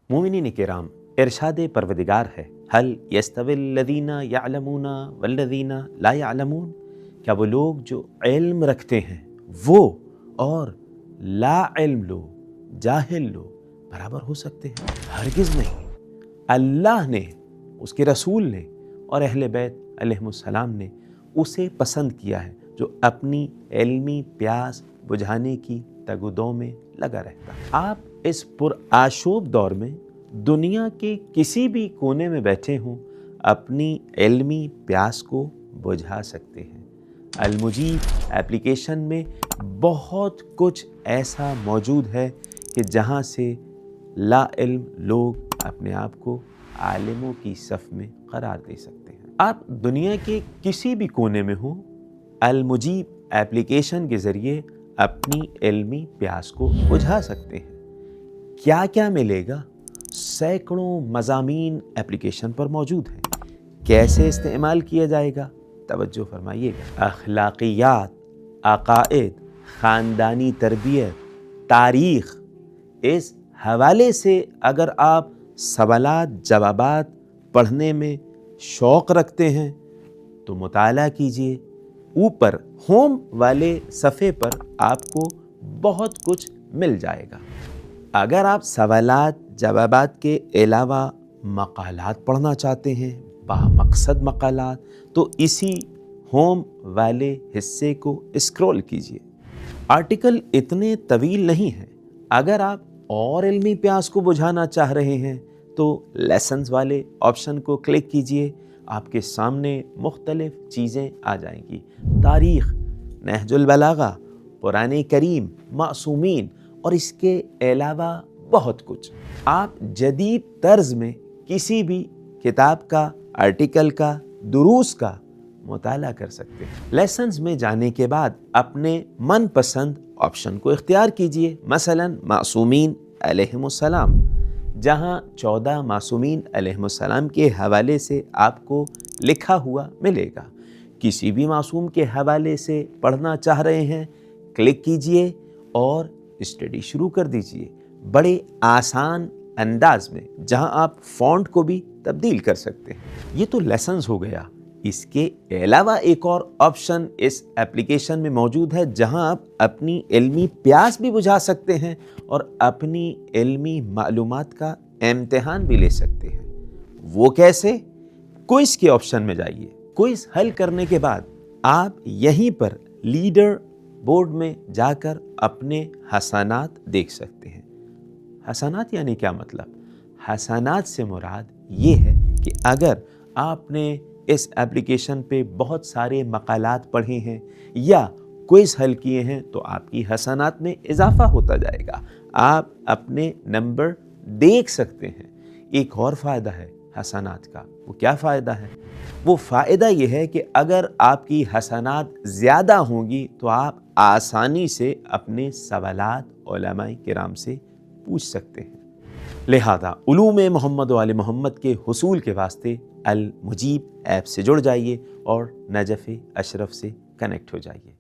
مومنین کرام، ارشاد پروردگار ہے ہل یستوی الذین یعلمون والذین لا یعلمون، کیا وہ لوگ جو علم رکھتے ہیں وہ اور لا علم لوگ، جاہل لوگ برابر ہو سکتے ہیں؟ ہرگز نہیں۔ اللہ نے، اس کے رسول نے اور اہل بیت علیہ السلام نے اسے پسند کیا ہے جو اپنی علمی پیاس بجھانے کی تگ و دو میں لگا رہتا ہے۔ آپ اس پرآشوب دور میں دنیا کے کسی بھی کونے میں بیٹھے ہوں، اپنی علمی پیاس کو بجھا سکتے ہیں۔ المجیب ایپلیکیشن میں بہت کچھ ایسا موجود ہے کہ جہاں سے لا علم لوگ اپنے آپ کو عالموں کی صف میں قرار دے سکتے ہیں۔ آپ دنیا کے کسی بھی کونے میں ہوں، المجیب ایپلیکیشن کے ذریعے اپنی علمی پیاس کو بجھا سکتے ہیں۔ کیا کیا ملے گا؟ سینکڑوں مضامین ایپلیکیشن پر موجود ہیں۔ کیسے استعمال کیا جائے گا؟ توجہ فرمائیے گا۔ اخلاقیات، عقائد، خاندانی تربیت، تاریخ، اس حوالے سے اگر آپ سوالات جوابات پڑھنے میں شوق رکھتے ہیں تو مطالعہ کیجئے۔ اوپر ہوم والے صفحے پر آپ کو بہت کچھ مل جائے گا۔ اگر آپ سوالات جوابات کے علاوہ مقالات پڑھنا چاہتے ہیں، بامقصد مقالات، تو اسی ہوم والے حصے کو اسکرول کیجئے۔ آرٹیکل اتنے طویل نہیں ہیں۔ اگر آپ اور علمی پیاس کو بجھانا چاہ رہے ہیں تو لیسنز والے آپشن کو کلک کیجئے۔ آپ کے سامنے مختلف چیزیں آ جائیں گی، تاریخ، نہج البلاغہ، قرآن کریم، معصومین اور اس کے علاوہ بہت کچھ۔ آپ جدید طرز میں کسی بھی کتاب کا، آرٹیکل کا، دروس کا مطالعہ کر سکتے ہیں۔ لیسنز میں جانے کے بعد اپنے من پسند آپشن کو اختیار کیجئے، مثلا معصومین علیہم السلام، جہاں 14 معصومین علیہم السلام کے حوالے سے آپ کو لکھا ہوا ملے گا۔ کسی بھی معصوم کے حوالے سے پڑھنا چاہ رہے ہیں، کلک کیجئے اور اسٹڈی شروع کر دیجئے، بڑے آسان انداز میں، جہاں آپ فونٹ کو بھی تبدیل کر سکتے ہیں۔ یہ تو لیسنز ہو گیا۔ اس کے علاوہ ایک اور آپشن اس ایپلیکیشن میں موجود ہے جہاں آپ اپنی علمی پیاس بھی بجھا سکتے ہیں اور اپنی علمی معلومات کا امتحان بھی لے سکتے ہیں۔ وہ کیسے؟ کوئز کے آپشن میں جائیے۔ کوئز حل کرنے کے بعد آپ یہیں پر لیڈر بورڈ میں جا کر اپنے حسنات دیکھ سکتے ہیں۔ حسنات یعنی کیا مطلب؟ حسنات سے مراد یہ ہے کہ اگر آپ نے اس ایپلیکیشن پہ بہت سارے مقالات پڑھے ہیں یا کوئز حل کیے ہیں تو آپ کی حسنات میں اضافہ ہوتا جائے گا۔ آپ اپنے نمبر دیکھ سکتے ہیں۔ ایک اور فائدہ ہے حسنات کا۔ وہ کیا فائدہ ہے؟ وہ فائدہ یہ ہے کہ اگر آپ کی حسنات زیادہ ہوں گی تو آپ آسانی سے اپنے سوالات علماء کرام سے پوچھ سکتے ہیں۔ لہذا علوم محمد و آل محمد کے حصول کے واسطے المجیب ایپ سے جڑ جائیے اور نجف اشرف سے کنیکٹ ہو جائیے۔